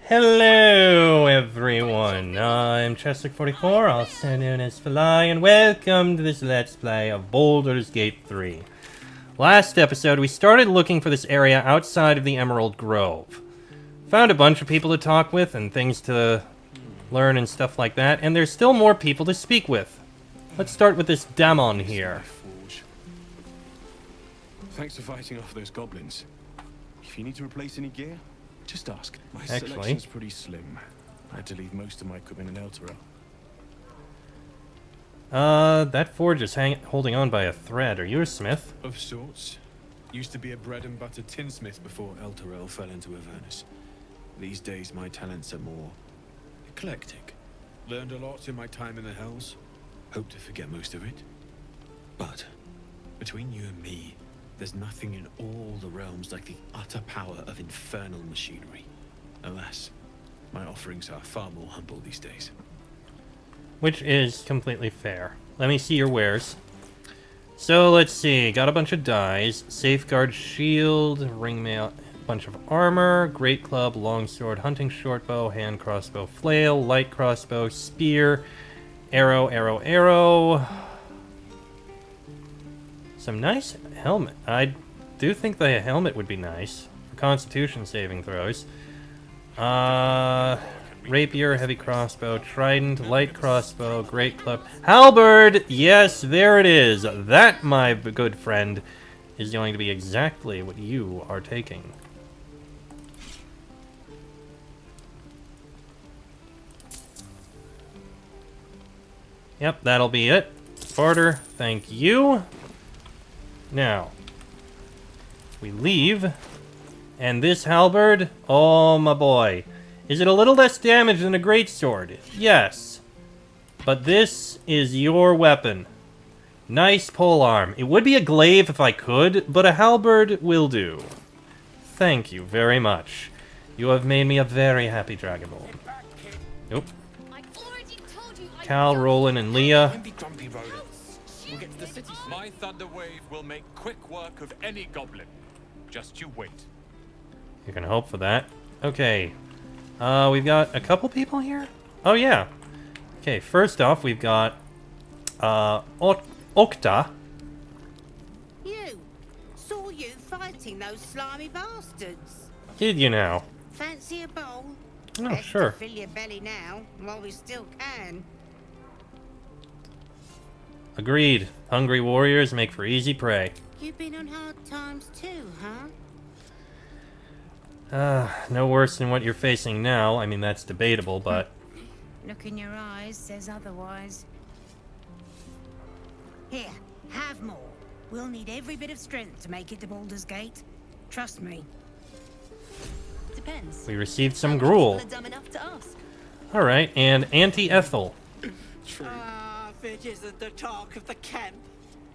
Hello, everyone. I'm Chester44, also known as Fly, and welcome to this Let's Play of Baldur's Gate 3. Last episode, we started looking for this area outside of the Emerald Grove. Found a bunch of people to talk with and things to learn and stuff like that, and there's still more people to speak with. Let's start with this Damon here. Thanks for fighting off those goblins. If you need to replace any gear, just ask. My selection's pretty slim. I had to leave most of my equipment in Elturel. That forge is holding on by a thread. Are you a smith? Of sorts. Used to be a bread and butter tinsmith before Elturel fell into Avernus. These days my talents are more eclectic. Learned a lot in my time in the Hells. Hope to forget most of it. But between you and me, there's nothing in all the realms like the utter power of infernal machinery. Alas, my offerings are far more humble these days. Which is completely fair. Let me see your wares. So, let's see. Got a bunch of dies. Safeguard shield, ringmail, bunch of armor, great club, longsword, hunting shortbow, hand crossbow, flail, light crossbow, spear, arrow. Some nice helmet. I do think the helmet would be nice for constitution saving throws. Rapier, heavy crossbow, trident, light crossbow, great club, halberd. Yes, there it is. That, my good friend, is going to be exactly what you are taking. Yep, that'll be it. Barter, thank you. Now, we leave, and this halberd, oh my boy. Is it a little less damage than a greatsword? Yes. But this is your weapon. Nice polearm. It would be a glaive if I could, but a halberd will do. Thank you very much. You have made me a very happy dragonborn. Nope. Cal, Roland, and Leah. My thunder wave will make quick work of any goblin. Just you wait. You can hope for that. Okay. We've got a couple people here? Oh, yeah. Okay, first off, we've got, Okta. You! Saw you fighting those slimy bastards. Did you now? Fancy a bowl? Oh, Best sure. to fill your belly now, while we still can. Agreed. Hungry warriors make for easy prey. You've been on hard times too, huh? No worse than what you're facing now. I mean, that's debatable, but... Look in your eyes says otherwise. Here, have more. We'll need every bit of strength to make it to Baldur's Gate. Trust me. Depends. We received some gruel. Dumb enough to ask. Alright, and Auntie Ethel. True. If it isn't the talk of the camp.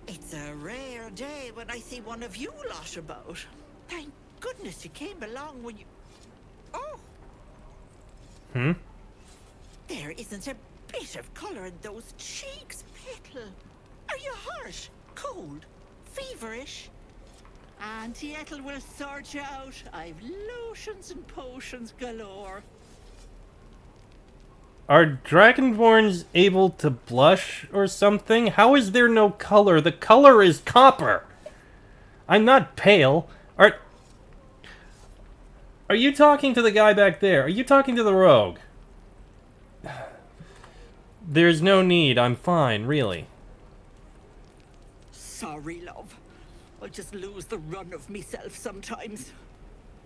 It's a rare day when I see one of you lot about. Thank goodness you came along when you... Oh! Hmm? There isn't a bit of colour in those cheeks, Petal. Are you hurt? Cold? Feverish? Auntie Ethel will sort you out. I've lotions and potions galore. Are dragonborns able to blush or something? How is there no color? The color is copper! I'm not pale. Are you talking to the guy back there? Are you talking to the rogue? There's no need. I'm fine, really. Sorry, love. I just lose the run of myself sometimes.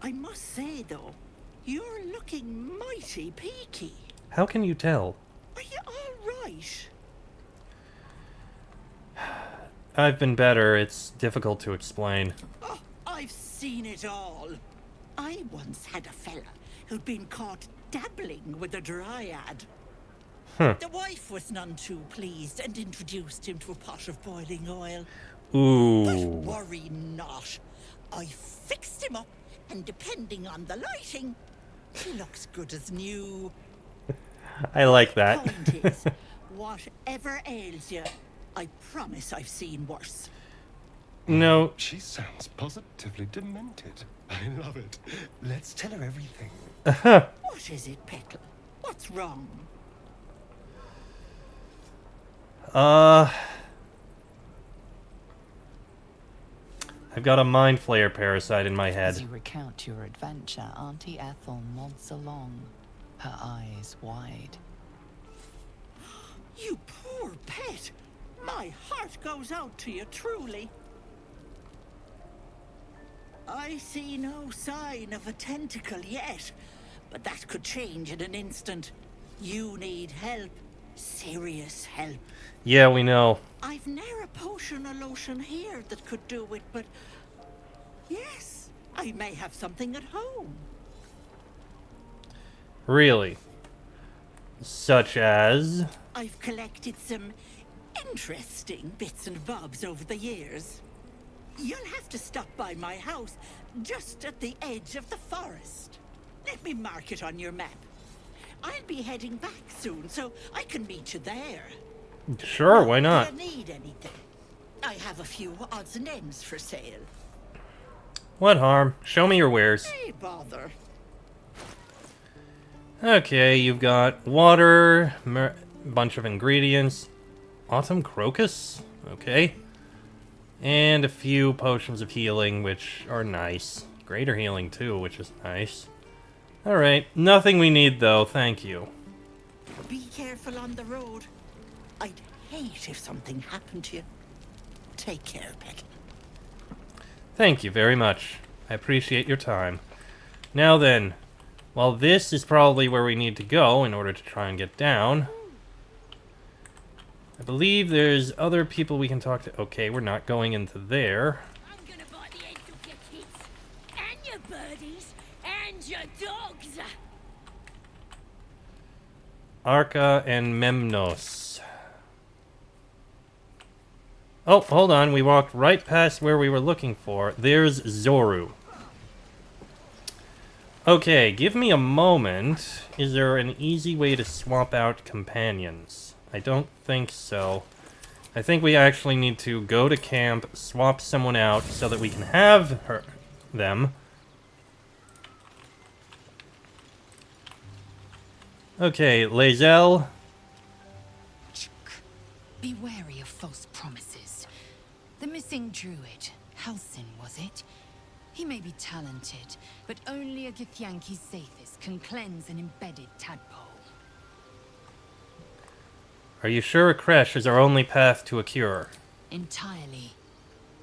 I must say, though, you're looking mighty peaky. How can you tell? Are you all right? I've been better. It's difficult to explain. Oh, I've seen it all. I once had a fella who'd been caught dabbling with a dryad. Huh. The wife was none too pleased and introduced him to a pot of boiling oil. Ooh. But worry not. I fixed him up, and depending on the lighting, he looks good as new. I like that. Point is, whatever ails you, I promise I've seen worse. No. She sounds positively demented. I love it. Let's tell her everything. What is it, Petal? What's wrong? I've got a mind flayer parasite in my As head. you recount your adventure, Auntie Ethel nods along, her eyes wide. You poor pet. My heart goes out to you, truly. I see no sign of a tentacle yet, but that could change in an instant. You need help. Serious help. Yeah, we know. I've ne'er a potion or lotion here that could do it, but yes, I may have something at home. Really? Such as? I've collected some interesting bits and bobs over the years. You'll have to stop by my house, just at the edge of the forest. Let me mark it on your map. I'll be heading back soon, so I can meet you there. Sure, why not? Do you need anything? I have a few odds and ends for sale. What harm? Show me your wares. Hey, bother. Okay, you've got water, bunch of ingredients, autumn crocus, okay, and a few potions of healing, which are nice. Greater healing too, which is nice. Alright, nothing we need though, thank you. Be careful on the road. I'd hate if something happened to you. Take care, Petal. Thank you very much. I appreciate your time. Now then, while this is probably where we need to go in order to try and get down, I believe there's other people we can talk to. Okay, we're not going into there. I'm gonna bite the ends off your kids, and your birdies, and your dogs. Arca and Memnos. Oh, hold on. We walked right past where we were looking for. There's Zoru. Okay, give me a moment. Is there an easy way to swap out companions? I don't think so. I think we actually need to go to camp, swap someone out so that we can have them. Okay, Lae'zel. Be wary of false promises. The missing druid, Halsin, was it? He may be talented, but only a Githyanki Sathis can cleanse an embedded tadpole. Are you sure a creche is our only path to a cure? Entirely.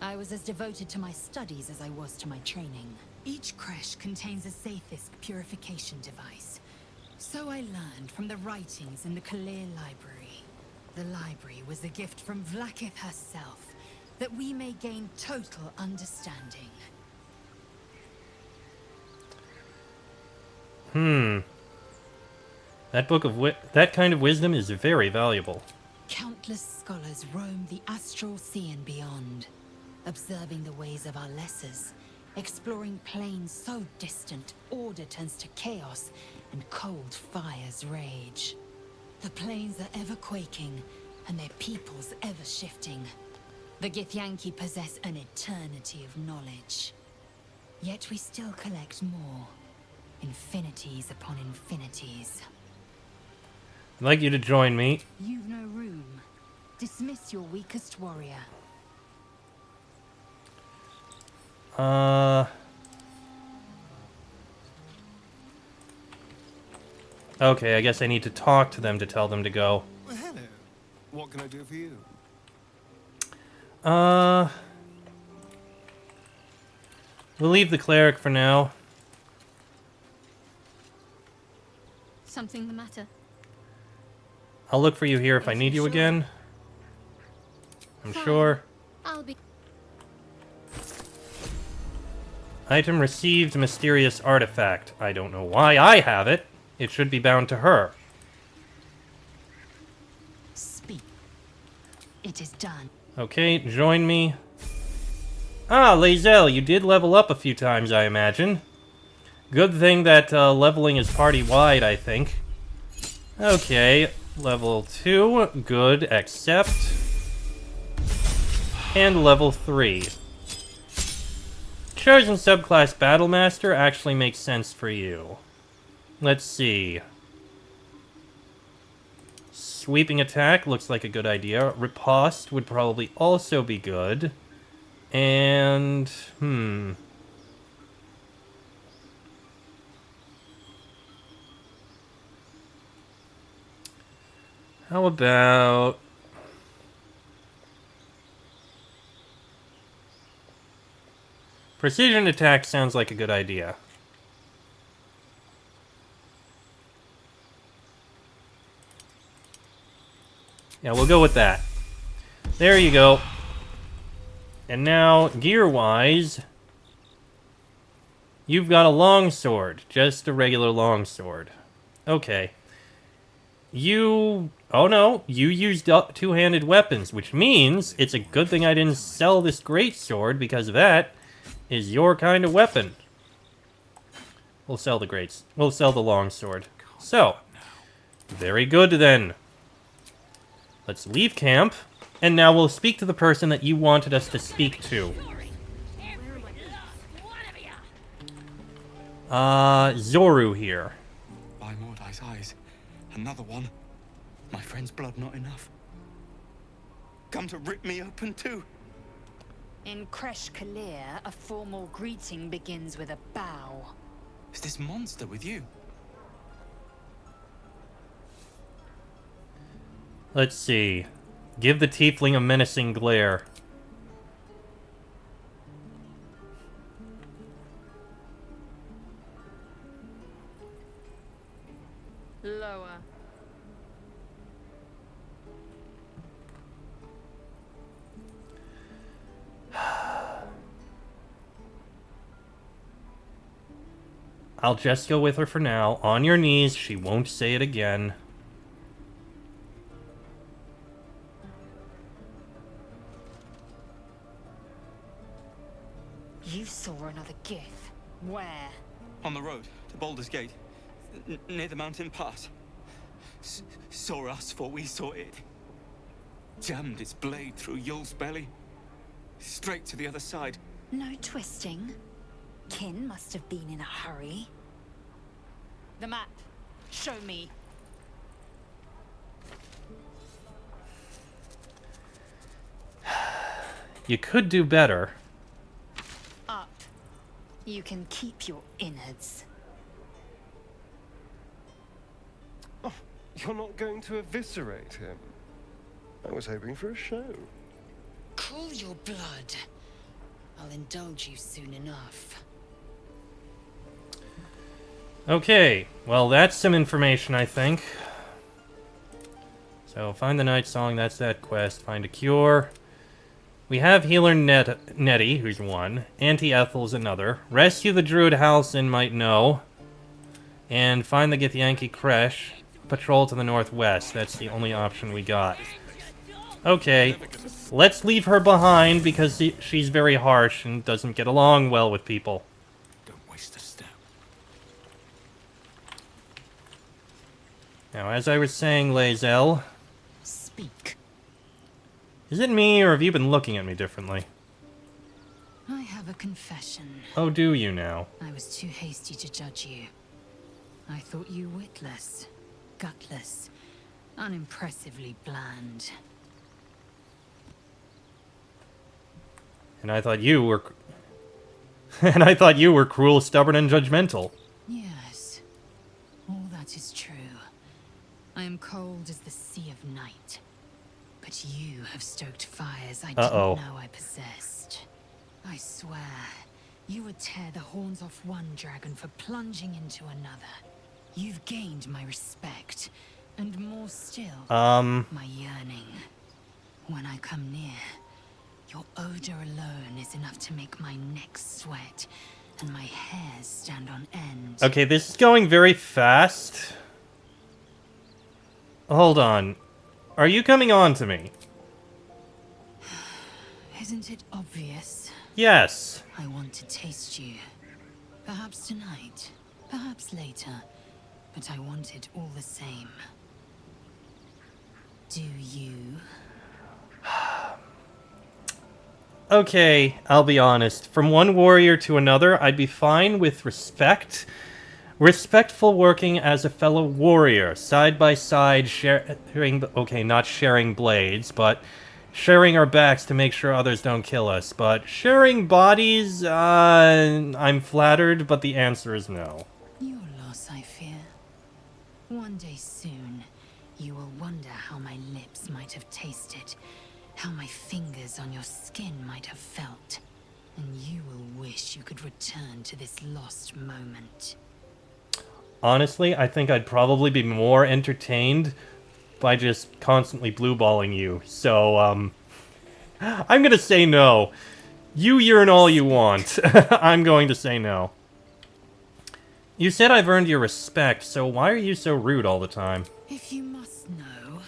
I was as devoted to my studies as I was to my training. Each creche contains a Sathis purification device. So I learned from the writings in the Kalir Library. The library was a gift from Vlaakith herself, that we may gain total understanding. That book of that kind of wisdom is very valuable. Countless scholars roam the astral sea and beyond, observing the ways of our lessers, exploring planes so distant, order turns to chaos, and cold fires rage. The planes are ever quaking, and their peoples ever shifting. The Githyanki possess an eternity of knowledge. Yet we still collect more. Infinities upon infinities. I'd like you to join me. You've no room. Dismiss your weakest warrior. Okay, I guess I need to talk to them to tell them to go. Well, hello. What can I do for you? We'll leave the cleric for now. Something the matter? I'll look for you here if I need you again. I'm sure. I'll be... Item received, mysterious artifact. I don't know why I have it. It should be bound to her. Speak. It is done. Okay, join me. Ah, Lae'zel, you did level up a few times, I imagine. Good thing that leveling is party-wide, I think. Okay, level 2. Good, accept. And level 3. Chosen subclass Battlemaster actually makes sense for you. Let's see. Sweeping attack looks like a good idea. Riposte would probably also be good. And, how about... Precision attack sounds like a good idea. Yeah, we'll go with that. There you go. And now, gear-wise, you've got a longsword. Just a regular longsword. Okay. You... Oh no, you used two-handed weapons, which means it's a good thing I didn't sell this greatsword, because that is your kind of weapon. We'll sell the longsword. So, very good then. Let's leave camp, and now we'll speak to the person that you wanted us to speak to. Zoru here. By Mordai's eyes, another one. My friend's blood not enough. Come to rip me open too. In Kresh Kalir, a formal greeting begins with a bow. Is this monster with you? Let's see. Give the tiefling a menacing glare. Lower. I'll just go with her for now. On your knees, she won't say it again. You saw another Gith. Where? On the road to Baldur's Gate, near the mountain pass. Saw us, for we saw it. Jammed its blade through Yul's belly, straight to the other side. No twisting. Kin must have been in a hurry. The map. Show me. You could do better. Up. You can keep your innards. Oh, you're not going to eviscerate him? I was hoping for a show. Cool your blood. I'll indulge you soon enough. Okay, well that's some information, I think. So, find the Night Song, that's that quest. Find a cure. We have Healer Nettie, who's one. Auntie Ethel's another. Rescue the Druid Halcyon might know. And find the Githyanki Kresh. Patrol to the northwest. That's the only option we got. Okay, let's leave her behind because she's very harsh and doesn't get along well with people. Don't waste a step. Now, as I was saying, Lae'zel... Speak. Is it me, or have you been looking at me differently? I have a confession. Oh, do you now? I was too hasty to judge you. I thought you witless, gutless, unimpressively bland. And I thought you were... and I thought you were cruel, stubborn, and judgmental. Yes, all that is true. I am cold as the sea of night. But you have stoked fires I didn't know I possessed. I swear, you would tear the horns off one dragon for plunging into another. You've gained my respect, and more still, my yearning. When I come near, your odor alone is enough to make my neck sweat, and my hairs stand on end. Okay, this is going very fast. Hold on. Are you coming on to me? Isn't it obvious? Yes. I want to taste you. Perhaps tonight, perhaps later, but I want it all the same. Do you? Okay, I'll be honest. From one warrior to another, I'd be fine with respect, Respectful working as a fellow warrior, side by side, sharing, okay, not sharing blades, but sharing our backs to make sure others don't kill us. But sharing bodies, I'm flattered, but the answer is no. Your loss, I fear. One day soon, you will wonder how my lips might have tasted, how my fingers on your skin might have felt, and you will wish you could return to this lost moment. Honestly, I think I'd probably be more entertained by just constantly blue-balling you. So, I'm gonna say no. You yearn all you want. I'm going to say no. You said I've earned your respect, so why are you so rude all the time? If you must know,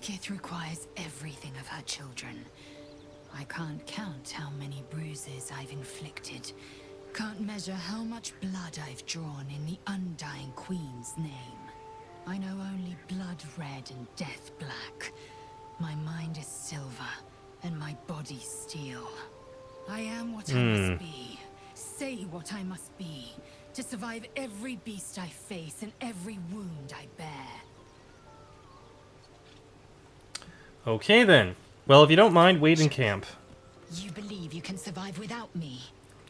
Gith requires everything of her children. I can't count how many bruises I've inflicted. Can't measure how much blood I've drawn in the Undying Queen's name. I know only blood red and death black. My mind is silver, and my body steel. I am what I must be. Say what I must be. To survive every beast I face and every wound I bear. Okay then. Well, if you don't mind, wait in camp. You believe you can survive without me?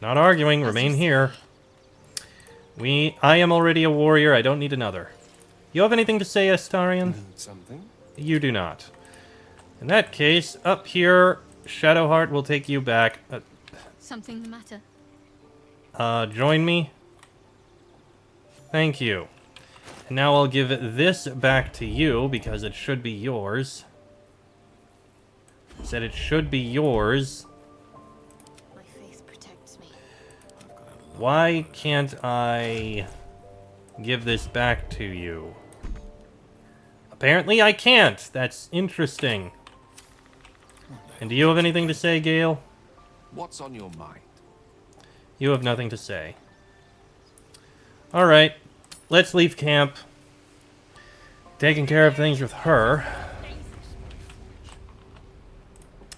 Not arguing, remain here. I am already a warrior, I don't need another. You have anything to say, Astarion? Something? You do not. In that case, up here, Shadowheart will take you back. Something the matter? Join me. Thank you. And now I'll give this back to you, because it should be yours. I said it should be yours. My faith protects me. Why can't I give this back to you? Apparently I can't. That's interesting. And do you have anything to say, Gale? What's on your mind? You have nothing to say. Alright. Let's leave camp. Taking care of things with her.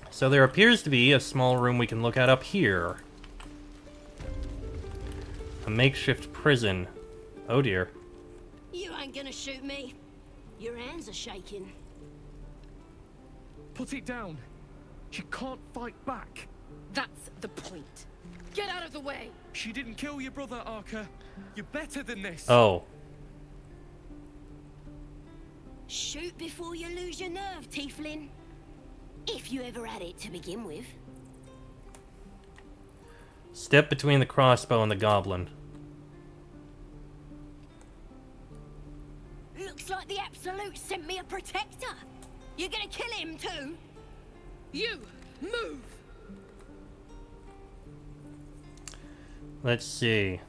So there appears to be a small room we can look at up here. A makeshift prison. Oh dear. You ain't gonna shoot me. Your hands are shaking. Put it down. She can't fight back. That's the point. Get out of the way. She didn't kill your brother, Arca. You're better than this. Oh. Shoot before you lose your nerve, Tiefling. If you ever had it to begin with. Step between the crossbow and the goblin. Looks like the Absolute sent me a protector. You're gonna kill him too? You, move! Let's see.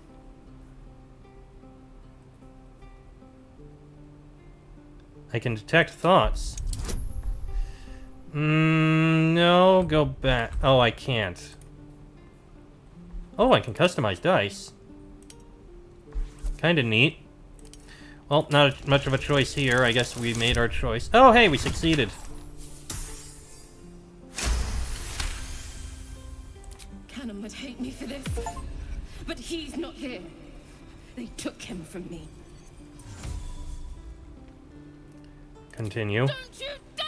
I can detect thoughts. No, go back. Oh, I can't. Oh, I can customize dice. Kinda neat. Well, not much of a choice here. I guess we made our choice. Oh, hey, we succeeded. Cannon would hate me for this. But he's not here. They took him from me. Continue. Don't you dare!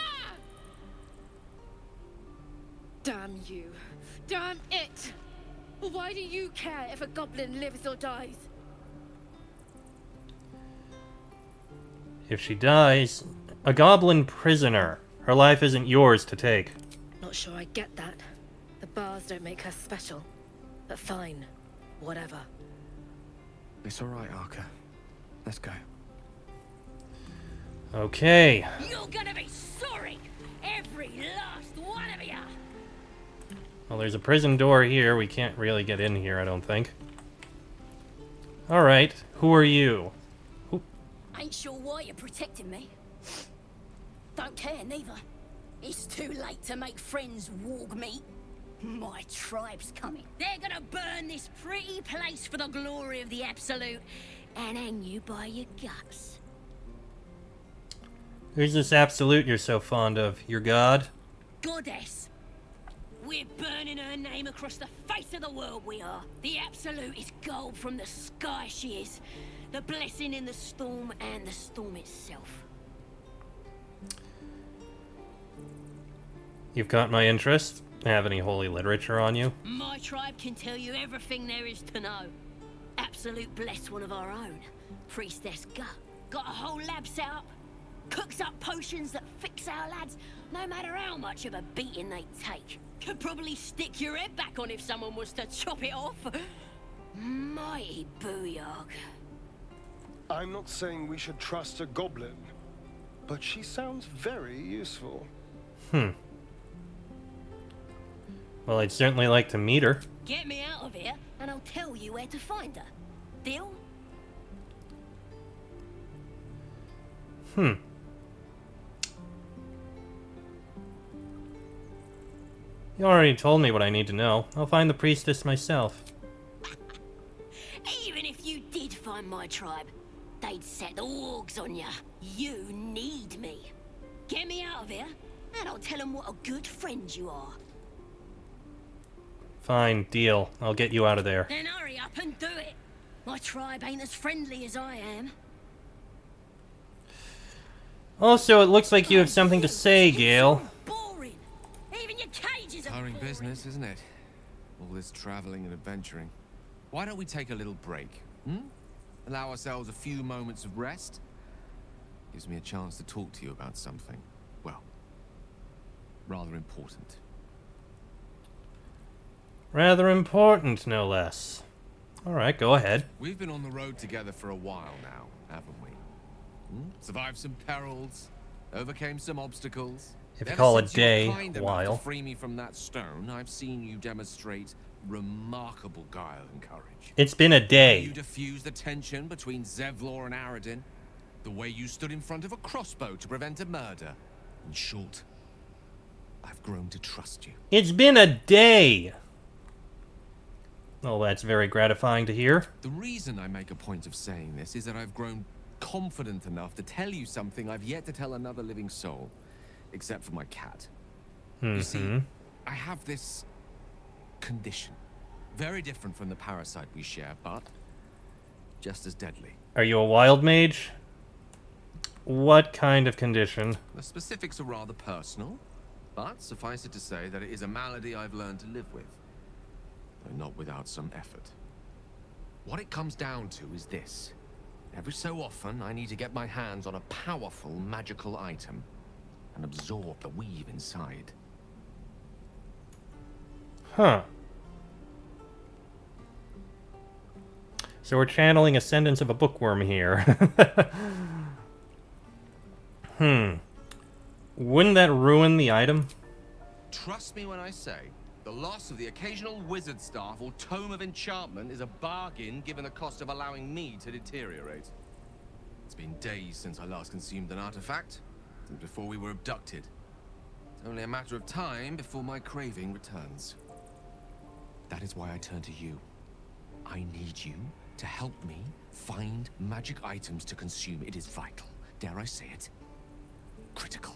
Damn you. Damn it! Why do you care if a goblin lives or dies? If she dies, a goblin prisoner. Her life isn't yours to take. Not sure I get that. The bars don't make her special. But fine. Whatever. It's alright, Arca. Let's go. Okay. You're gonna be sorry! Every last one of you! Well, there's a prison door here. We can't really get in here, I don't think. Alright, who are you? Ain't sure why you're protecting me. Don't care, neither. It's too late to make friends, warg meat. My tribe's coming. They're gonna burn this pretty place for the glory of the Absolute and hang you by your guts. Who's this Absolute you're so fond of? Your god? Goddess. We're burning her name across the face of the world, we are. The Absolute is gold from the sky, she is. The blessing in the storm and the storm itself. You've caught my interest. Have any holy literature on you? My tribe can tell you everything there is to know. Absolute bless one of our own. Priestess Gith. Got a whole lab set up. Cooks up potions that fix our lads, no matter how much of a beating they take. Could probably stick your head back on if someone was to chop it off. Mighty booyog. I'm not saying we should trust a goblin, but she sounds very useful. Well, I'd certainly like to meet her. Get me out of here, and I'll tell you where to find her. Deal? You already told me what I need to know. I'll find the priestess myself. Even if you did find my tribe, they'd set the wargs on ya. You need me. Get me out of here, and I'll tell them what a good friend you are. Fine, deal. I'll get you out of there. Then hurry up and do it. My tribe ain't as friendly as I am. Also, it looks like you have something to say, Gale. Boring. Even your cages are Tiring boring. business, isn't it? All this traveling and adventuring. Why don't we take a little break? Allow ourselves a few moments of rest? Gives me a chance to talk to you about something, well, rather important. Rather important, no less. Alright, go ahead. We've been on the road together for a while now, haven't we? Survived some perils, overcame some obstacles. If you Ever call a since you were day kind a enough while. to free me from that stone, I've seen you demonstrate remarkable guile and courage. It's been a day. You diffused the tension between Zevlor and Aradin. The way you stood in front of a crossbow to prevent a murder. In short, I've grown to trust you. It's been a day! Oh, that's very gratifying to hear. The reason I make a point of saying this is that I've grown confident enough to tell you something I've yet to tell another living soul. Except for my cat. You see, I have this condition. Very different from the parasite we share, but just as deadly. Are you a wild mage? What kind of condition? The specifics are rather personal, but suffice it to say that it is a malady I've learned to live with. Though not without some effort. What it comes down to is this. Every so often, I need to get my hands on a powerful magical item and absorb the weave inside. Huh. So we're channeling Ascendance of a Bookworm here. Wouldn't that ruin the item? Trust me when I say, the loss of the occasional wizard staff or tome of enchantment is a bargain given the cost of allowing me to deteriorate. It's been days since I last consumed an artifact, since before we were abducted. It's only a matter of time before my craving returns. That is why I turn to you. I need you to help me find magic items to consume. It is vital. Dare I say it? Critical.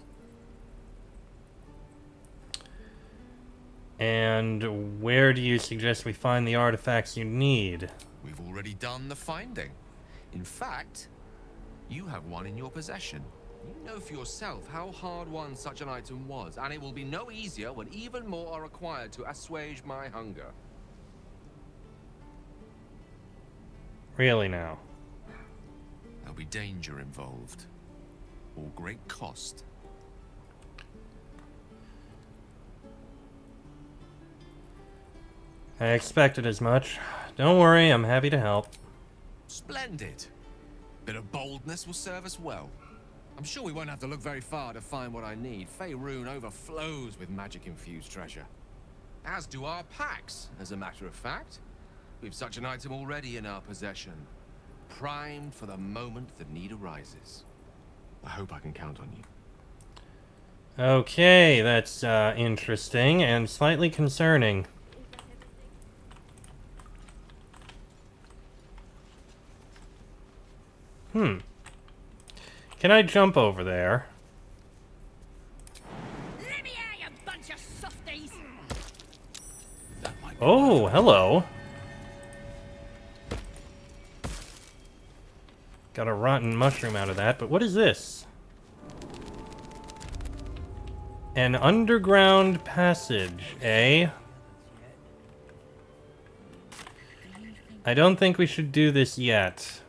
And where do you suggest we find the artifacts you need? We've already done the finding. In fact, you have one in your possession. You know for yourself how hard-won such an item was, and it will be no easier when even more are required to assuage my hunger. Really now? There'll be danger involved, or great cost. I expected as much. Don't worry, I'm happy to help. Splendid. Bit of boldness will serve us well. I'm sure we won't have to look very far to find what I need. Faerun overflows with magic-infused treasure. As do our packs, as a matter of fact. We've such an item already in our possession. Primed for the moment the need arises. I hope I can count on you. Okay, that's interesting and slightly concerning. Can I jump over there? Let me out, you bunch of softies! Oh, hello. Got a rotten mushroom out of that, but what is this? An underground passage, eh? I don't think we should do this yet.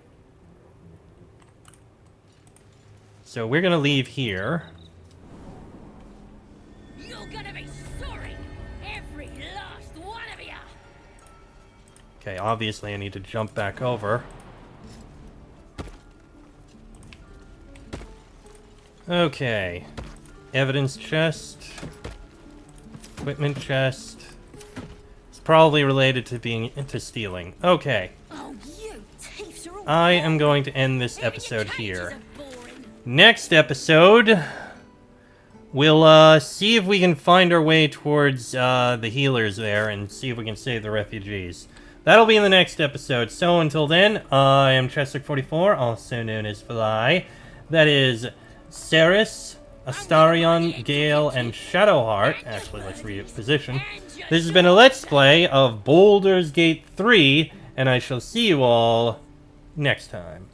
So we're gonna leave here. You're gonna be sorry, every last one of you. Okay, obviously I need to jump back over. Okay. Evidence chest. Equipment chest. It's probably related to stealing. Okay. Oh, you thieves are all I am going to end this episode here. Next episode, we'll see if we can find our way towards the healers there and see if we can save the refugees. That'll be in the next episode. So until then, I am Chester44, also known as Fly. That is Ceres, Astarion, Gale, and Shadowheart. Actually, let's reposition. This has been a Let's Play of Baldur's Gate 3, and I shall see you all next time.